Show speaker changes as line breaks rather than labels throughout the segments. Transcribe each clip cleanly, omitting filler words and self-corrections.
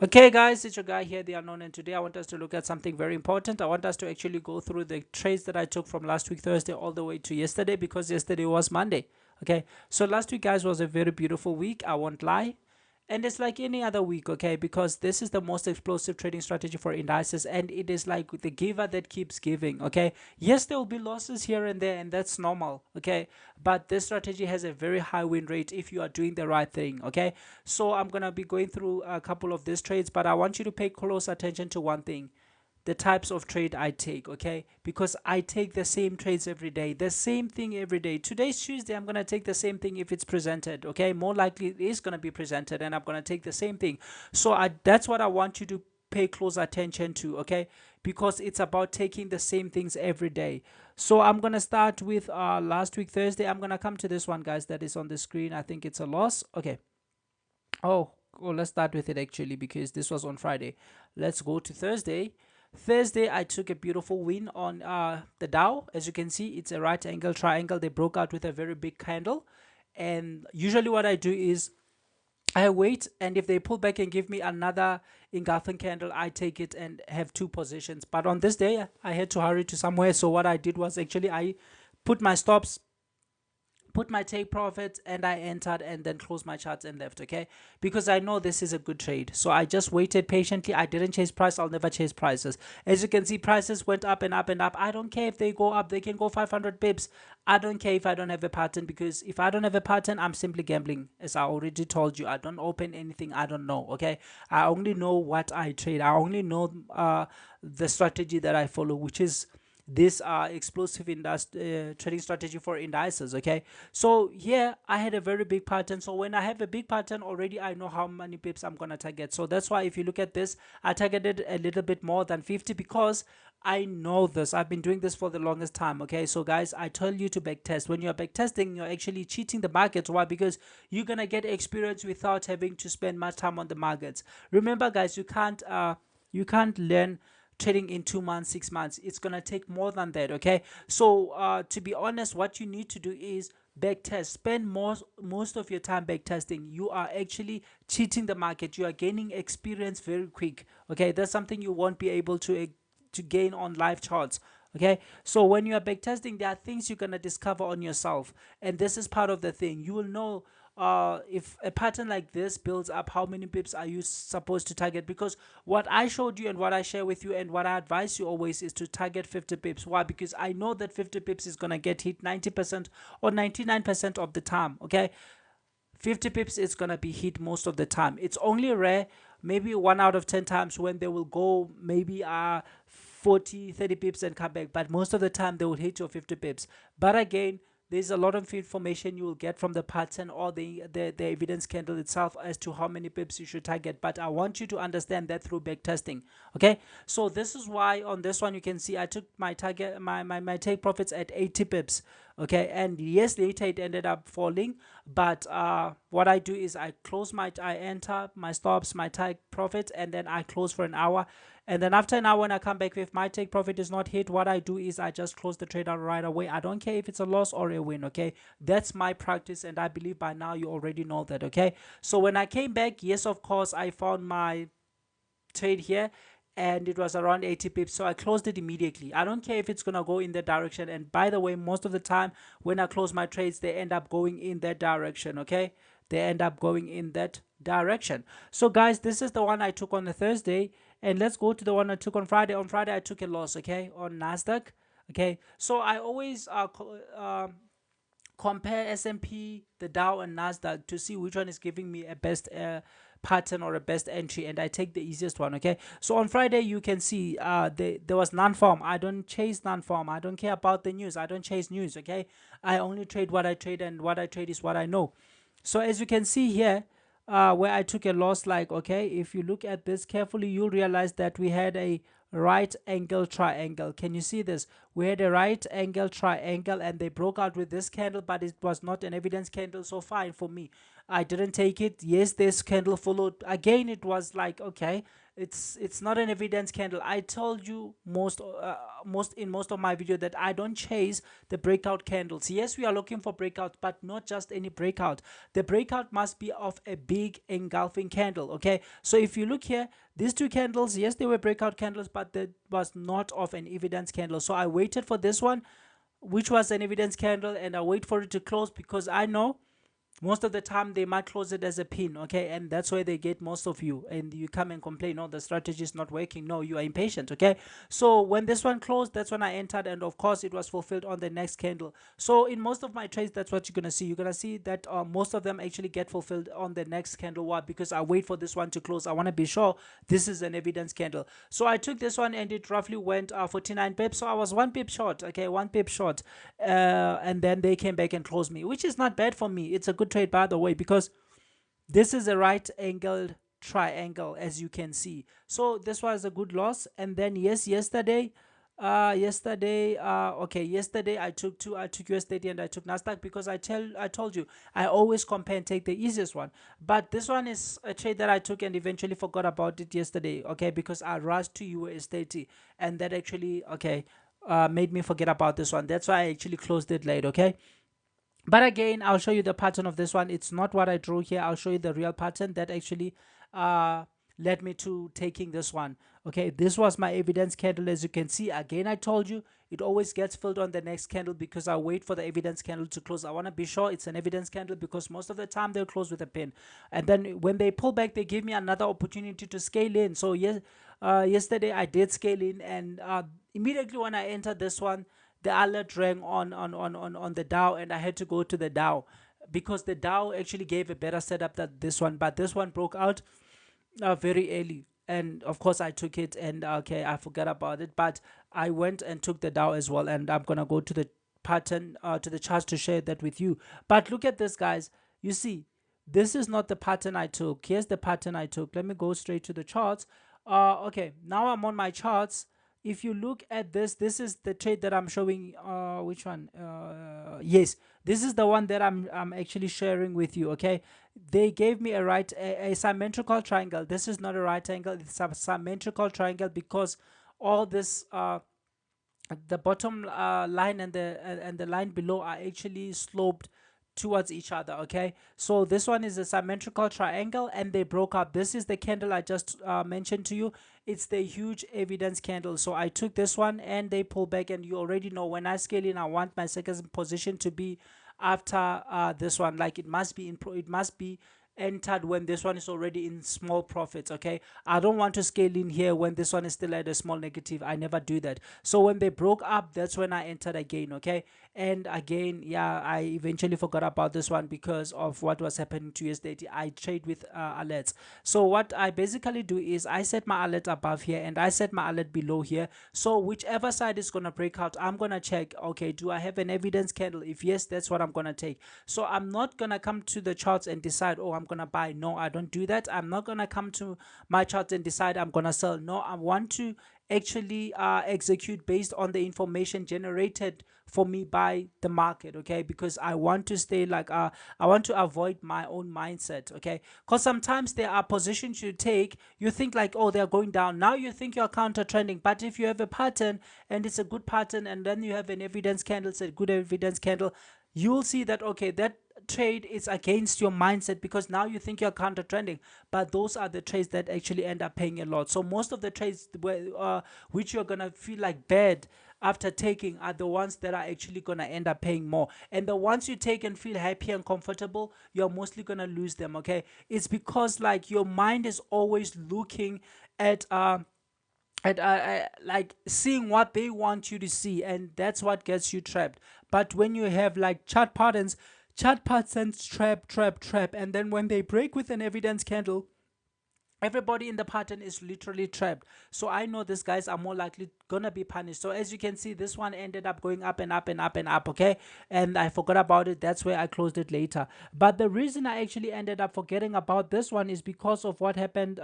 Okay, guys, it's your guy here, the unknown, and today I want us to look at something very important. I want us to actually go through the trades that I took from last week, Thursday, all the way to yesterday, because yesterday was Monday. Okay, so last week, guys, was a very beautiful week. I won't lie. And it's like any other week, okay, because this is the most explosive trading strategy for indices, and it is like the giver that keeps giving, okay. Yes, there will be losses here and there, and that's normal, okay, but this strategy has a very high win rate if you are doing the right thing, okay. So I'm gonna be going through a couple of these trades, but I want you to pay close attention to one thing: the types of trade I take, okay? Because I take the same trades every day, the same thing every day. Today's Tuesday, I'm gonna take the same thing if it's presented, okay? More likely it is gonna be presented, and I'm gonna take the same thing. So that's what I want you to pay close attention to, okay? Because it's about taking the same things every day. So I'm gonna start with last week Thursday. I'm gonna come to this one, guys, that is on the screen. I think it's a loss. Okay. Oh, let's start with it actually, because this was on Friday. Let's go to Thursday. Thursday, I took a beautiful win on the Dow. As you can see, it's a right angle triangle. They broke out with a very big candle. And usually, what I do is I wait, and if they pull back and give me another engulfing candle, I take it and have two positions. But on this day, I had to hurry to somewhere. So, what I did was actually I put my stops, put my take profit, and I entered and then closed my charts and left, okay, because I know this is a good trade. So I just waited patiently. I didn't chase price. I'll never chase prices. As you can see, prices went up and up and up. I don't care if they go up. They can go 500 pips. I don't care if I don't have a pattern, because if I don't have a pattern, I'm simply gambling. As I already told you, I don't open anything I don't know, okay. I only know what I trade. I only know the strategy that I follow, which is this explosive trading strategy for indices, okay. So here I had a very big pattern. So when I have a big pattern already, I know how many pips I'm gonna target. So that's why if you look at this, I targeted a little bit more than 50, because I know this. I've been doing this for the longest time, okay. So guys, I tell you to backtest. When you're backtesting, you're actually cheating the markets. Why? Because you're gonna get experience without having to spend much time on the markets. Remember, guys, you can't learn trading in 2 months, 6 months. It's gonna take more than that, okay. So to be honest, what you need to do is backtest. Spend most of your time backtesting. You are actually cheating the market. You are gaining experience very quick, okay. That's something you won't be able to gain on live charts, okay. So when you are backtesting, there are things you're gonna discover on yourself, and this is part of the thing. You will know if a pattern like this builds up, how many pips are you supposed to target? Because what I showed you and what I share with you and what I advise you always is to target 50 pips. Why? Because I know that 50 pips is going to get hit 90% or 99% of the time, okay. 50 pips is going to be hit most of the time. It's only rare, maybe 1 out of 10 times, when they will go maybe 40, 30 pips and come back, but most of the time they will hit your 50 pips. But again, there's a lot of information you will get from the pattern or the evidence candle itself as to how many pips you should target. But I want you to understand that through back testing, okay. So this is why on this one you can see I took my target, my take profits at 80 pips, okay. And yes, later it ended up falling, but what I do is I enter my stops, my take profit, and then I close for an hour. And then after an hour, when I come back, if my take profit is not hit, what I do is I just close the trade out right away. I don't care if it's a loss or a win, okay. That's my practice, and I believe by now you already know that, okay. So when I came back, yes, of course, I found my trade here, and it was around 80 pips, so I closed it immediately. I don't care if it's gonna go in that direction. And by the way, most of the time when I close my trades, they end up going in that direction, okay. They end up going in that direction. So guys, this is the one I took on the Thursday, and let's go to the one I took on Friday. On Friday I took a loss, okay, on Nasdaq, okay. So I always compare S&P, the Dow, and Nasdaq to see which one is giving me a best pattern or a best entry, and I take the easiest one, okay. So on Friday you can see there was non-farm. I don't chase non-farm. I don't care about the news. I don't chase news, okay. I only trade what I trade, and what I trade is what I know. So as you can see here, where I took a loss, like, okay, if you look at this carefully, you'll realize that we had a right angle triangle. Can you see this? We had a right angle triangle, and they broke out with this candle, but it was not an evidence candle, so fine for me. I didn't take it. Yes, this candle followed again. It was like, okay, it's not an evidence candle. I told you most of my video that I don't chase the breakout candles. Yes, we are looking for breakout, but not just any breakout. The breakout must be of a big engulfing candle. Okay, so if you look here, these two candles, yes, they were breakout candles, but that was not of an evidence candle. So I waited for this one, which was an evidence candle, and I wait for it to close because I know most of the time they might close it as a pin. Okay, and that's where they get most of you, and you come and complain, no, the strategy is not working. No, you are impatient. Okay, so when this one closed, that's when I entered, and of course it was fulfilled on the next candle. So in most of my trades, that's what you're gonna see. You're gonna see that most of them actually get fulfilled on the next candle. Why? Because I wait for this one to close. I want to be sure this is an evidence candle. So I took this one, and it roughly went 49 pips. So I was 1 pip short. Okay, 1 pip short, and then they came back and closed me, which is not bad for me. It's a good trade, by the way, because this is a right angled triangle, as you can see. So this was a good loss. And then yes, yesterday okay, yesterday I took US30 and I took Nasdaq, because I told you I always compare and take the easiest one. But this one is a trade that I took and eventually forgot about it yesterday. Okay, because I rushed to US30, and that actually, okay, made me forget about this one. That's why I actually closed it late. Okay, but again, I'll show you the pattern of this one. It's not what I drew here. I'll show you the real pattern that actually led me to taking this one. Okay, this was my evidence candle. As you can see, again, I told you it always gets filled on the next candle, because I wait for the evidence candle to close. I want to be sure it's an evidence candle, because most of the time they'll close with a pin, and then when they pull back, they give me another opportunity to scale in. So yes, yesterday I did scale in, and immediately when I entered this one, the alert rang on the Dow, and I had to go to the Dow, because the Dow actually gave a better setup than this one. But this one broke out very early, and of course I took it, and okay, I forgot about it, but I went and took the Dow as well, and I'm gonna go to the pattern, to the charts, to share that with you. But look at this, guys. You see, this is not the pattern I took. Here's the pattern I took. Let me go straight to the charts. Okay, now I'm on my charts. If you look at this, this is the trade that I'm showing. Which one? Yes, this is the one that I'm actually sharing with you. Okay, they gave me a symmetrical triangle. This is not a right angle, it's a symmetrical triangle, because all this the bottom line and the line below are actually sloped towards each other. Okay, so this one is a symmetrical triangle, and they broke up. This is the candle I just mentioned to you. It's the huge evidence candle. So I took this one, and they pull back, and you already know, when I scale in, I want my second position to be after this one. Like, it must be it must be entered when this one is already in small profits. Okay, I don't want to scale in here when this one is still at a small negative. I never do that. So when they broke up, that's when I entered again. Okay, and again, yeah, I eventually forgot about this one because of what was happening to USDT. I trade with alerts. So what I basically do is I set my alert above here, and I set my alert below here. So whichever side is going to break out, I'm going to check, okay, do I have an evidence candle? If yes, that's what I'm going to take. So I'm not going to come to the charts and decide, oh, I'm going to buy. No, I don't do that. I'm not going to come to my charts and decide I'm going to sell. No, I want to actually execute based on the information generated for me by the market. Okay, because I want to stay like I want to avoid my own mindset. Okay, because sometimes there are positions you take, you think like, oh, they're going down, now you think you're counter trending. But if you have a pattern, and it's a good pattern, and then you have an evidence candle, it's a good evidence candle, you'll see that, okay, that trade is against your mindset, because now you think you're counter trending. But those are the trades that actually end up paying a lot. So most of the trades which you're gonna feel like bad after taking are the ones that are actually gonna end up paying more. And the ones you take and feel happy and comfortable, you're mostly gonna lose them. Okay, it's because like your mind is always looking at like seeing what they want you to see, and that's what gets you trapped. But when you have like chart patterns, trap, and then when they break with an evidence candle, everybody in the pattern is literally trapped. So I know these guys are more likely gonna be punished. So as you can see, this one ended up going up and up and up and up. Okay, and I forgot about it. That's where I closed it later. But the reason I actually ended up forgetting about this one is because of what happened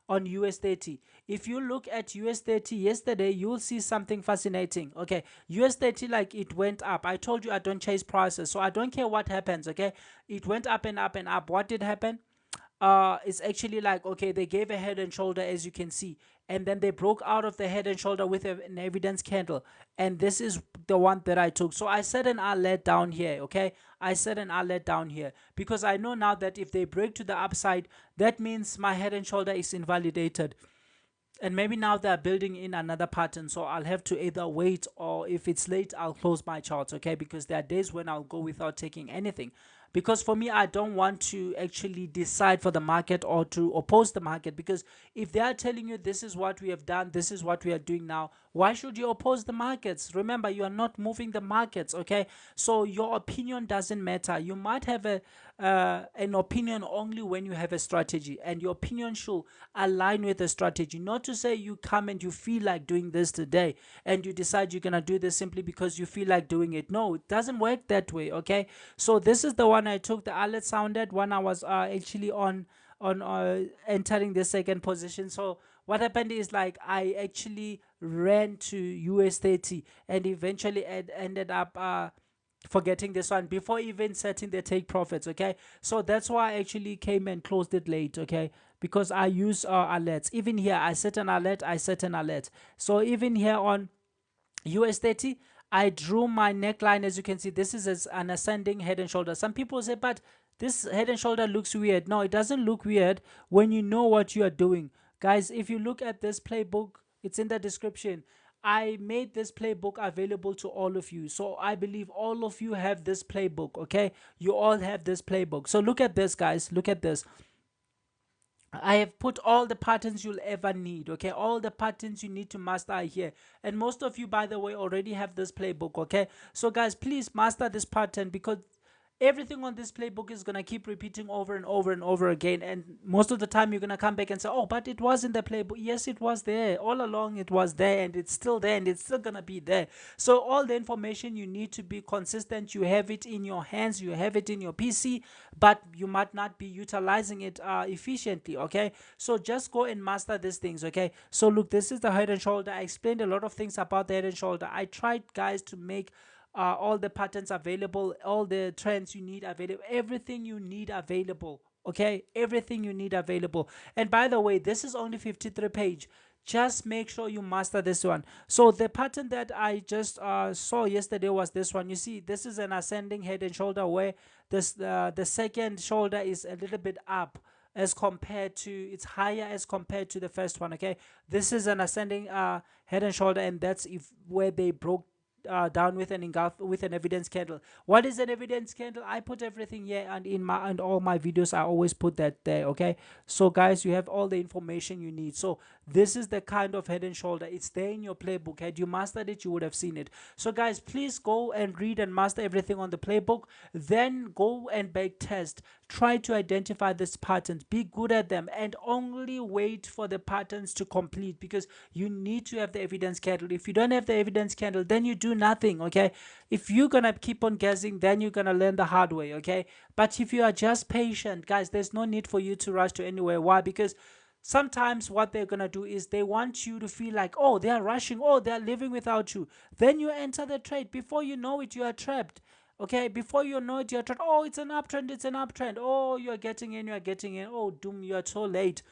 on US30. If you look at US30 yesterday, you'll see something fascinating. Okay, US30, like, it went up. I told you I don't chase prices, so I don't care what happens. Okay, it went up and up and up. What did happen? it's actually like, okay, they gave a head and shoulder, as you can see, and then they broke out of the head and shoulder with an evidence candle, and this is the one that I took. So I set an alert down here, okay? I set an alert down here because I know now that if they break to the upside, that means my head and shoulder is invalidated, and maybe now they're building in another pattern, so I'll have to either wait, or if it's late, I'll close my charts, okay? Because there are days when I'll go without taking anything, because for me, I don't want to actually decide for the market or to oppose the market, because if they are telling you this is what we have done, this is what we are doing now, why should you oppose the markets? Remember, you are not moving the markets, okay? So your opinion doesn't matter. You might have an opinion only when you have a strategy, and your opinion should align with the strategy. Not to say you come and you feel like doing this today and you decide you're gonna do this simply because you feel like doing it. No, it doesn't work that way, okay? So this is the one I took. The alert sounded when I was actually on entering the second position. So what happened is, like, I actually ran to US 30 and eventually ended up forgetting this one before even setting the take profits, okay? So that's why I actually came and closed it late, okay? Because I use alerts. Even here, I set an alert, I set an alert. So even here on US 30, I drew my neckline. As you can see, this is an ascending head and shoulder. Some people say, but this head and shoulder looks weird. No, it doesn't look weird when you know what you are doing. Guys, if you look at this playbook, it's in the description. I made this playbook available to all of you. So I believe all of you have this playbook, okay? You all have this playbook. So look at this, guys. Look at this. I have put all the patterns you'll ever need, okay? All the patterns you need to master are here. And most of you, by the way, already have this playbook, okay? So guys, please master this pattern, because everything on this playbook is going to keep repeating over and over and over again, and most of the time you're going to come back and say, oh, but it was in the playbook. Yes, it was there all along. It was there, and it's still there, and it's still going to be there. So all the information you need to be consistent, you have it in your hands, you have it in your PC, but you might not be utilizing it efficiently, okay? So just go and master these things, okay? So look, this is the head and shoulder. I explained a lot of things about the head and shoulder. I tried, guys, to make all the patterns available, all the trends you need available, everything you need available, okay? Everything you need available. And by the way, this is only 53 page. Just make sure you master this one. So the pattern that I just saw yesterday was this one. You see, this is an ascending head and shoulder, where this the second shoulder is a little bit up as compared to, it's higher as compared to the first one, okay? This is an ascending head and shoulder, and that's if where they broke down with an engulf, with an evidence candle. What is an evidence candle? I put everything here, and in my and all my videos I always put that there, okay? So guys, you have all the information you need. So this is the kind of head and shoulder. It's there in your playbook. Had you mastered it, you would have seen it. So guys, please go and read and master everything on the playbook, then go and back test. Try to identify these patterns, be good at them, and only wait for the patterns to complete, because you need to have the evidence candle. If you don't have the evidence candle, then you do nothing, okay? If you're gonna keep on guessing, then you're gonna learn the hard way, okay? But if you are just patient, guys, there's no need for you to rush to anywhere. Why? Because sometimes what they're gonna do is they want you to feel like, oh, they are rushing, oh, they're living without you. Then you enter the trade. Before you know it, you are trapped. Okay, before you know it, you're trapped. Oh, it's an uptrend, it's an uptrend. Oh, you're getting in, you're getting in. Oh, doom, you're so late.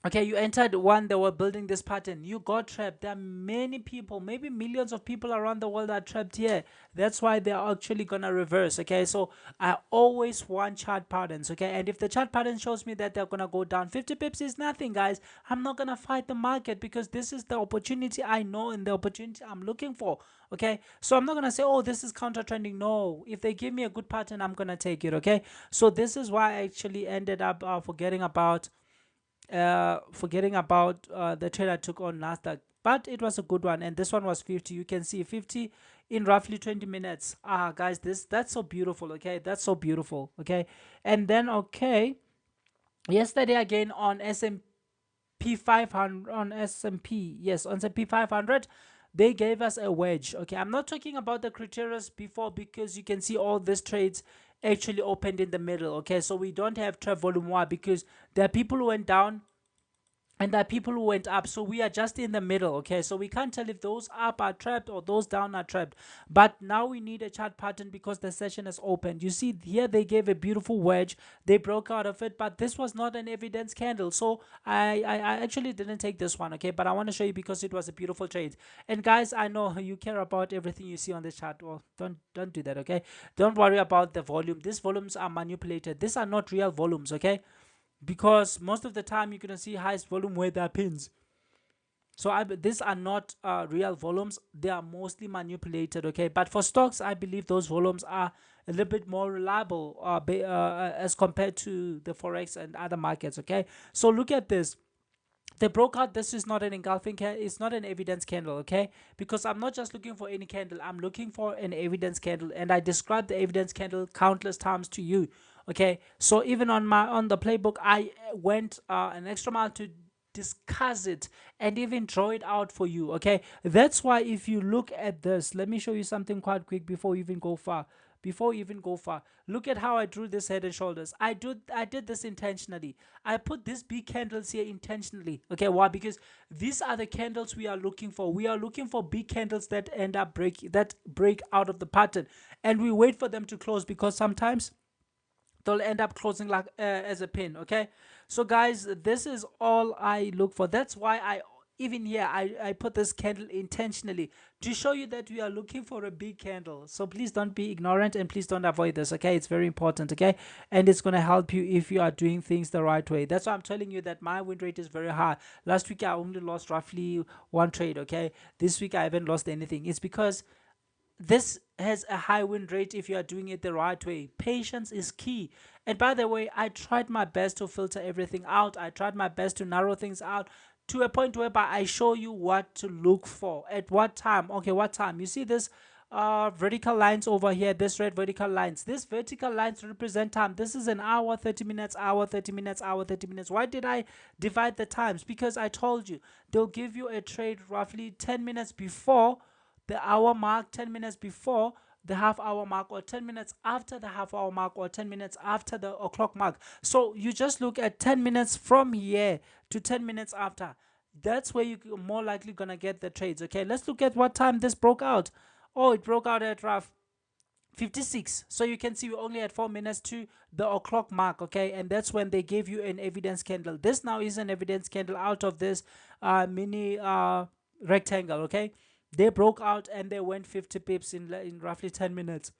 Okay, you entered one, they were building this pattern, you got trapped. There are many people, maybe millions of people around the world are trapped here. That's why they're actually gonna reverse, okay? So I always want chart patterns, okay? And if the chart pattern shows me that they're gonna go down 50 pips, is nothing, guys. I'm not gonna fight the market, because this is the opportunity I know and the opportunity I'm looking for, okay? So I'm not gonna say, oh, this is counter trending. No, if they give me a good pattern, I'm gonna take it, okay? So this is why I actually ended up forgetting about the trade I took on Nasdaq, but it was a good one, and this one was 50. You can see 50 in roughly 20 minutes. Guys, that's so beautiful, okay? That's so beautiful, okay? And then, okay, yesterday again on S&P 500, on S&P, yes, on S&P 500, they gave us a wedge, okay? I'm not talking about the criteria before, because you can see all these trades actually opened in the middle, okay? So we don't have trade volume. Why? Because there are people who went down and there are people who went up, so we are just in the middle. Okay, so we can't tell if those up are trapped or those down are trapped, but now we need a chart pattern because the session has opened. You see here they gave a beautiful wedge, they broke out of it, but this was not an evidence candle, so I actually didn't take this one. Okay, but I want to show you because it was a beautiful trade. And guys, I know you care about everything you see on the chart. Well, don't do that. Okay, don't worry about the volume. These volumes are manipulated, these are not real volumes. Okay, because most of the time you're going to see highest volume where there are pins. So these are not real volumes, they are mostly manipulated. Okay, but for stocks I believe those volumes are a little bit more reliable as compared to the forex and other markets. Okay, so look at this, they broke out. This is not an engulfing candle, it's not an evidence candle. Okay, because I'm not just looking for any candle, I'm looking for an evidence candle, and I described the evidence candle countless times to you. Okay, so even on the playbook I went an extra mile to discuss it and even draw it out for you. Okay, that's why if you look at this, let me show you something quite quick before you even go far. Before you even go far, look at how I drew this head and shoulders. I did this intentionally. I put these big candles here intentionally. Okay, why? Because these are the candles we are looking for. We are looking for big candles that end up break out of the pattern, and we wait for them to close because sometimes they'll end up closing like as a pin. Okay, so guys, this is all I look for. That's why I even here I put this candle intentionally to show you that we are looking for a big candle. So please don't be ignorant and please don't avoid this. Okay, it's very important. Okay, and it's going to help you if you are doing things the right way. That's why I'm telling you that my win rate is very high. Last week I only lost roughly one trade. Okay, this week I haven't lost anything. It's because this has a high win rate if you are doing it the right way. Patience is key. And by the way, I tried my best to filter everything out. I tried my best to narrow things out to a point whereby I show you what to look for at what time. Okay, what time? You see this vertical lines over here, this red vertical lines. These vertical lines represent time. This is an hour, 30 minutes, hour, 30 minutes, hour, 30 minutes. Why did I divide the times? Because I told you they'll give you a trade roughly 10 minutes before the hour mark, 10 minutes before the half hour mark, or 10 minutes after the half hour mark, or 10 minutes after the o'clock mark. So you just look at 10 minutes from here to 10 minutes after. That's where you're more likely gonna get the trades. Okay, let's look at what time this broke out. Oh, it broke out at rough 56. So you can see we only had 4 minutes to the o'clock mark. Okay, and that's when they gave you an evidence candle. This now is an evidence candle out of this mini rectangle. Okay, they broke out and they went 50 pips in roughly 10 minutes.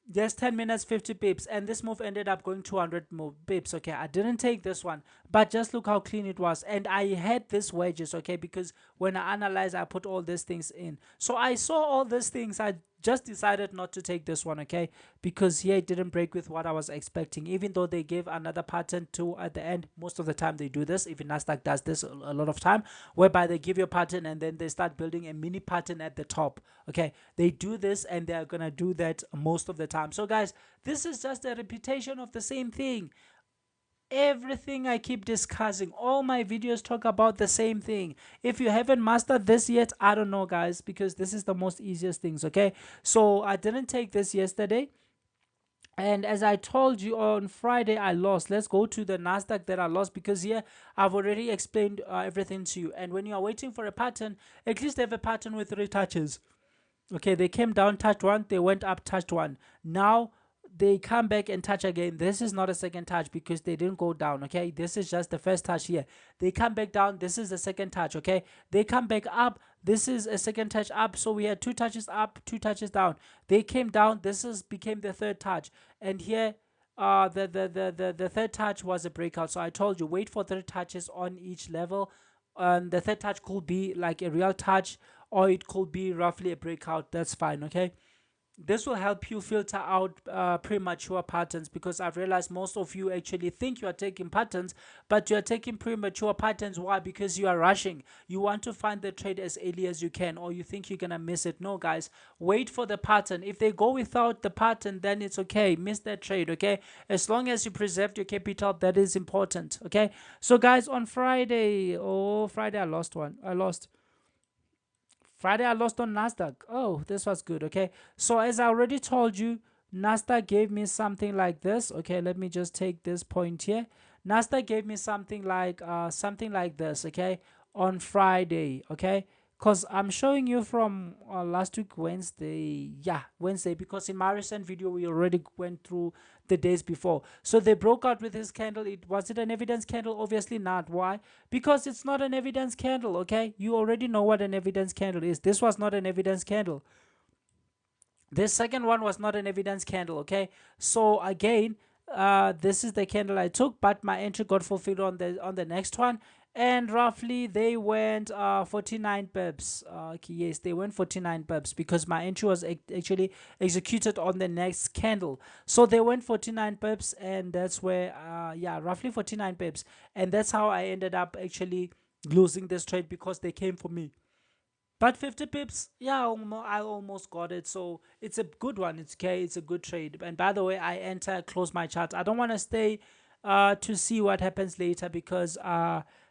Just 10 minutes, 50 pips, and this move ended up going 200 pips. Okay, I didn't take this one, but just look how clean it was. And I had this wedges. Okay, because when I analyze, I put all these things in. So I saw all these things. I just decided not to take this one. Okay, because here it didn't break with what I was expecting, even though they gave another pattern to at the end. Most of the time they do this. Even Nasdaq does this a lot of time, whereby they give you a pattern and then they start building a mini pattern at the top. Okay, they do this and they're gonna do that most of the time. So guys, this is just a repetition of the same thing. Everything I keep discussing, all my videos talk about the same thing. If you haven't mastered this yet, I don't know guys, because this is the most easiest things. Okay, so I didn't take this yesterday, and as I told you on Friday, I lost. Let's go to the Nasdaq that I lost, because here I've already explained everything to you. And when you are waiting for a pattern, at least have a pattern with 3 touches. Okay, they came down, touched one, they went up, touched one. Now they come back and touch again. This is not a second touch because they didn't go down. Okay, this is just the first touch here. They come back down, this is the second touch. Okay, they come back up, this is a second touch up. So we had 2 touches up, 2 touches down. They came down, this is became the third touch. And here the third touch was a breakout. So I told you, wait for 3 touches on each level. The third touch could be like a real touch, or it could be roughly a breakout. That's fine. Okay, this will help you filter out premature patterns, because I've realized most of you actually think you are taking patterns, but you are taking premature patterns. Why? Because you are rushing. You want to find the trade as early as you can, or you think you're gonna miss it. No guys, wait for the pattern. If they go without the pattern, then it's okay, miss that trade. Okay, as long as you preserved your capital, that is important. Okay, so guys, on Friday, Friday I lost one. Friday I lost on Nasdaq. Oh, this was good. Okay, so as I already told you, Nasdaq gave me something like this. Okay, let me just take this point here. Nasdaq gave me something like this, okay, on Friday, okay, because I'm showing you from last week Wednesday, yeah, Wednesday, because in my recent video we already went through the days before. So they broke out with this candle. Was it an evidence candle? Obviously not. Why? Because it's not an evidence candle, okay. You already know what an evidence candle is. This was not an evidence candle. This second one was not an evidence candle, okay. So again, this is the candle I took, but my entry got fulfilled on the next one, and roughly they went 49 pips. Okay, yes, they went 49 pips because my entry was actually executed on the next candle. So they went 49 pips, and that's where yeah, roughly 49 pips, and that's how I ended up actually losing this trade because they came for me. But 50 pips, yeah, I almost got it. So it's a good one. It's okay. It's a good trade. And by the way, I enter, close my chart. I don't want to stay to see what happens later because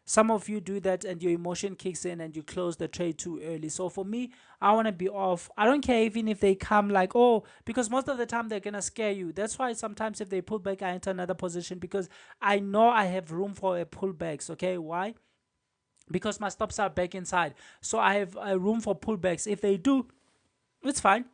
some of you do that and your emotion kicks in and you close the trade too early. So for me, I want to be off. I don't care even if they come like, oh, because most of the time they're going to scare you. That's why sometimes if they pull back, I enter another position because I know I have room for a pullbacks. Okay, why? Because my stops are back inside, so I have a room for pullbacks. If they do, it's fine.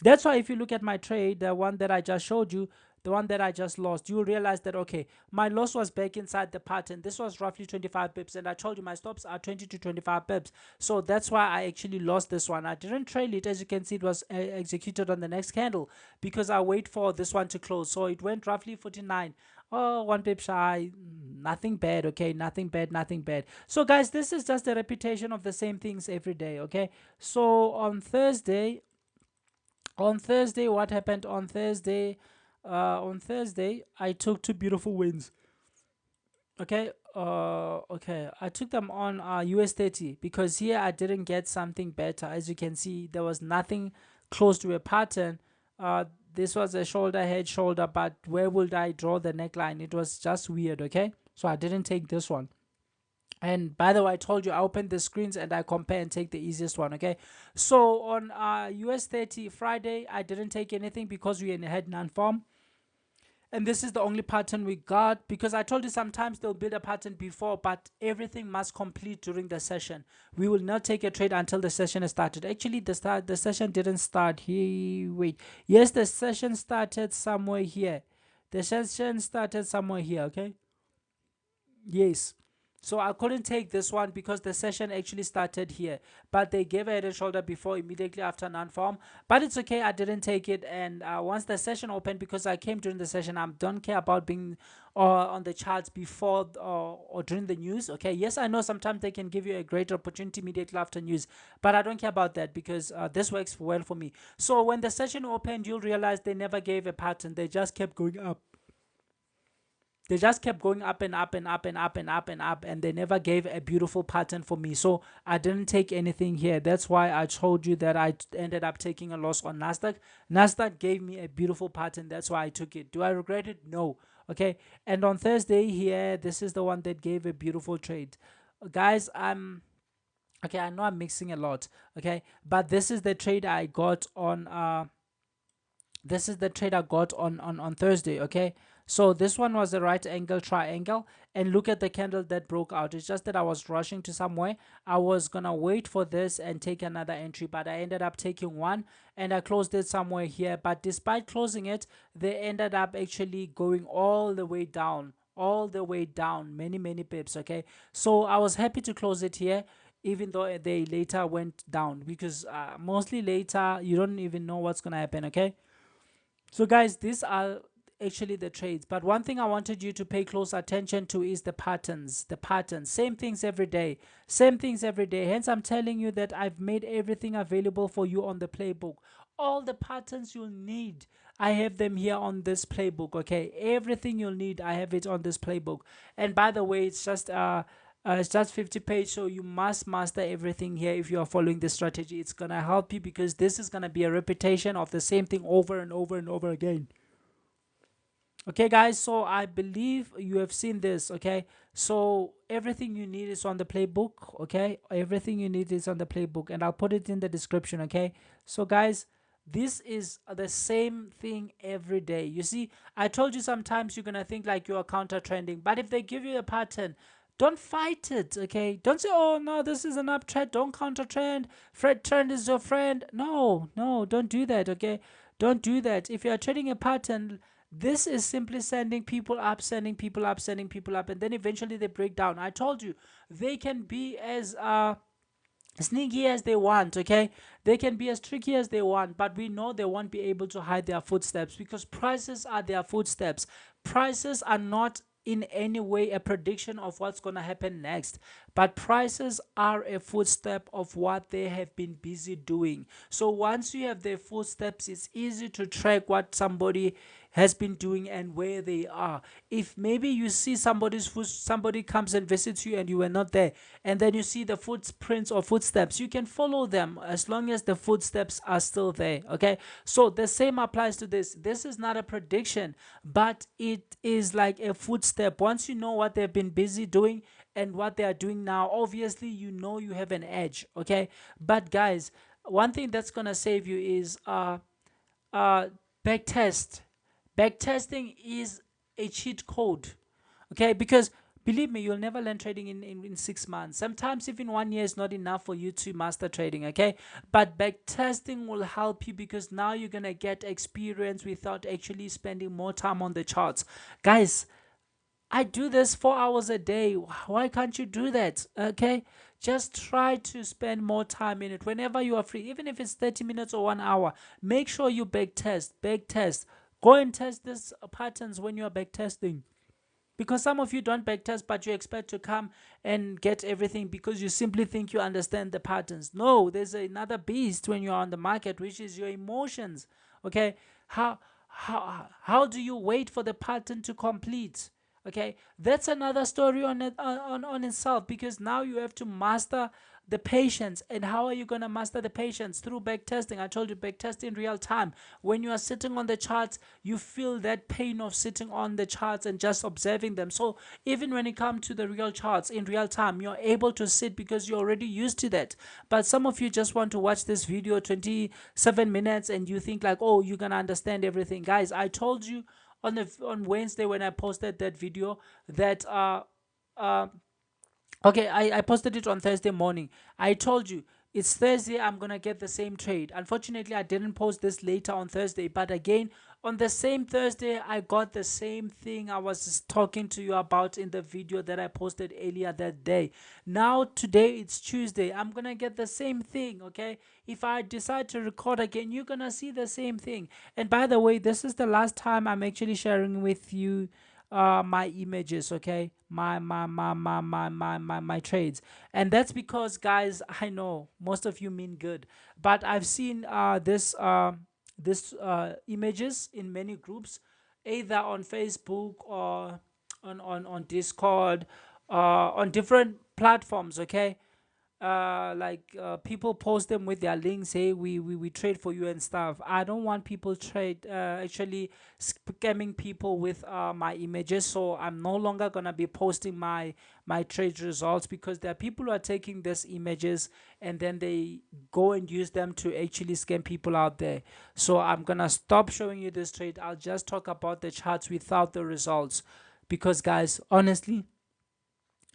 That's why if you look at my trade, the one that I just showed you, the one that I just lost, you realize that okay, my loss was back inside the pattern. This was roughly 25 pips, and I told you my stops are 20 to 25 pips. So that's why I actually lost this one. I didn't trail it. As you can see, it was executed on the next candle because I wait for this one to close. So it went roughly 49. Oh, 1 pip shy, nothing bad, okay, nothing bad, nothing bad. So guys, this is just a repetition of the same things every day, okay. So on Thursday, what happened on Thursday? On Thursday, I took two beautiful wins. Okay, okay, I took them on US 30 because here I didn't get something better. As you can see, there was nothing close to a pattern. This was a shoulder, head, shoulder, but where would I draw the neckline? It was just weird, okay? So I didn't take this one. And by the way, I told you I opened the screens and I compare and take the easiest one, okay? So on US 30 Friday, I didn't take anything because we had non-farm. And this is the only pattern we got because I told you sometimes they'll build a pattern before, but everything must complete during the session. We will not take a trade until the session has started. Actually, the session didn't start here. Wait, yes, the session started somewhere here. The session started somewhere here, okay? Yes. So I couldn't take this one because the session actually started here, but they gave a head and shoulder before immediately after non-form. But it's okay, I didn't take it. And once the session opened, because I came during the session, I don't care about being on the charts before or during the news. Okay, yes, I know sometimes they can give you a great opportunity immediately after news, but I don't care about that because this works well for me. So when the session opened, you'll realize they never gave a pattern. They just kept going up. They just kept going up and up and up and up and up and up, and they never gave a beautiful pattern for me. So I didn't take anything here. That's why I told you that I ended up taking a loss on Nasdaq. Nasdaq gave me a beautiful pattern. That's why I took it. Do I regret it? No. Okay. And on Thursday here, this is the one that gave a beautiful trade. Guys, I'm okay. I know I'm mixing a lot. Okay, but this is the trade I got on on Thursday. Okay, so this one was a right angle triangle, and look at the candle that broke out. It's just that I was rushing to somewhere. I was gonna wait for this and take another entry, but I ended up taking one, and I closed it somewhere here. But despite closing it, they ended up actually going all the way down, many pips. Okay, so I was happy to close it here, even though they later went down, because mostly later you don't even know what's gonna happen. Okay, so guys, these are actually the trades. But one thing I wanted you to pay close attention to is the patterns. The patterns. Same things every day. Same things every day. Hence, I'm telling you that I've made everything available for you on the playbook. All the patterns you'll need, I have them here on this playbook. Okay, everything you'll need, I have it on this playbook. And by the way, it's just 50 page, so you must master everything here if you are following this strategy. It's gonna help you because this is gonna be a repetition of the same thing over and over and over again. Okay guys, so I believe you have seen this. Okay, so everything you need is on the playbook. Okay, everything you need is on the playbook, and I'll put it in the description. Okay, so guys, This is the same thing every day. You see, I told you sometimes you're gonna think like you are counter trending, but if they give you a pattern, don't fight it, okay? Don't say, oh no, this is an uptrend, don't counter trend. Fred trend is your friend. No, no, don't do that, okay? Don't do that. If you are trading a pattern, this is simply sending people up, sending people up, sending people up, and then eventually they break down. I told you, they can be as sneaky as they want, okay? They can be as tricky as they want, but we know they won't be able to hide their footsteps because prices are their footsteps. Prices are not in any way a prediction of what's going to happen next, but prices are a footstep of what they have been busy doing. So once you have their footsteps, it's easy to track what somebody has been doing and where they are. If maybe you see somebody comes and visits you and you were not there, and then you see the footprints or footsteps, you can follow them as long as the footsteps are still there. Okay, so the same applies to this. This is not a prediction, but it is like a footstep. Once you know what they've been busy doing and what they are doing now, obviously you know you have an edge. Okay, but guys, one thing that's gonna save you is uh backtest. Backtesting is a cheat code, okay? Because believe me, you'll never learn trading in 6 months. Sometimes even 1 year is not enough for you to master trading, okay? But backtesting will help you because now you're gonna get experience without actually spending more time on the charts. Guys, I do this 4 hours a day. Why can't you do that? Okay. Just try to spend more time in it whenever you are free, even if it's 30 minutes or 1 hour. Make sure you back test, back test. Go and test these patterns when you are back testing. Because some of you don't back test, but you expect to come and get everything because you simply think you understand the patterns. No, there's another beast when you're on the market, which is your emotions. Okay. How do you wait for the pattern to complete? Okay, that's another story on it on itself, because now you have to master the patience. And how are you going to master the patience? Through back testing. I told you, back test in real time. When you are sitting on the charts, you feel that pain of sitting on the charts and just observing them. So even when it comes to the real charts in real time, you're able to sit because you're already used to that. But some of you just want to watch this video 27 minutes and you think like, oh, you're going to understand everything. Guys, I told you on Wednesday when I posted that video that uh okay, I posted it on Thursday morning. I told you it's Thursday, I'm gonna get the same trade. Unfortunately, I didn't post this later on Thursday, but again, on the same Thursday, I got the same thing I was talking to you about in the video that I posted earlier that day. Now, today it's Tuesday, I'm gonna get the same thing, okay? If I decide to record again, you're gonna see the same thing. And by the way, this is the last time I'm actually sharing with you my images, okay, my trades. And that's because, guys, I know most of you mean good, but I've seen this images in many groups, either on Facebook or on Discord, on different platforms, okay? People post them with their links. Hey, we trade for you and stuff. I don't want people trade actually scamming people with my images, so I'm no longer gonna be posting my trade results, because there are people who are taking these images and then they go and use them to actually scam people out there. So I'm gonna stop showing you this trade. I'll just talk about the charts without the results, because guys, honestly,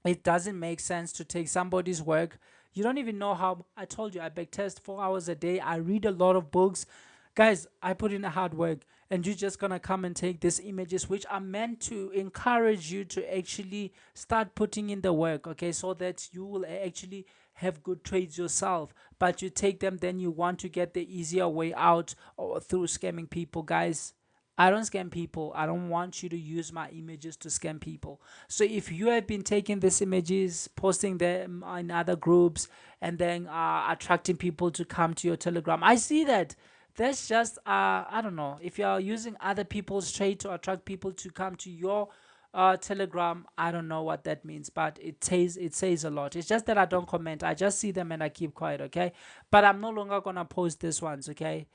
it doesn't make sense to take somebody's work. You don't even know how. I told you, I backtest 4 hours a day. I read a lot of books. Guys, I put in a hard work, and you're just gonna come and take these images, which are meant to encourage you to actually start putting in the work, okay, so that you will actually have good trades yourself. But you take them, then you want to get the easier way out or through scamming people. Guys, I don't scam people. I don't want you to use my images to scam people. So if you have been taking these images, posting them in other groups, and then attracting people to come to your Telegram, I see that. That's just I don't know. If you're using other people's trade to attract people to come to your Telegram, I don't know what that means, but it says a lot. It's just that I don't comment. I just see them and I keep quiet, okay? But I'm no longer gonna post these ones, okay?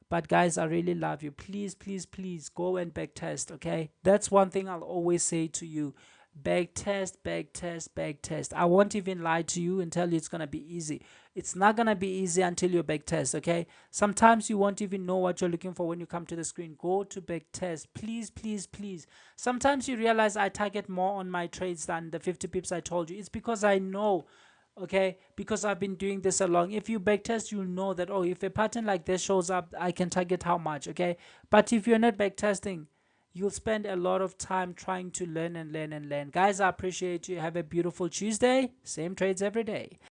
But guys, I really love you. Please, please, please go and back test, okay? That's one thing I'll always say to you. back test. I won't even lie to you and tell you it's gonna be easy. It's not gonna be easy until you back test, okay? Sometimes you won't even know what you're looking for when you come to the screen. Go to back test. Please, please, please. Sometimes you realize I target more on my trades than the 50 pips I told you. It's because I know, okay, because I've been doing this a long. If you backtest, you'll know that, oh, if a pattern like this shows up, I can target how much, okay? But if you're not backtesting, you'll spend a lot of time trying to learn and learn and learn. Guys, I appreciate you. Have a beautiful Tuesday. Same trades every day.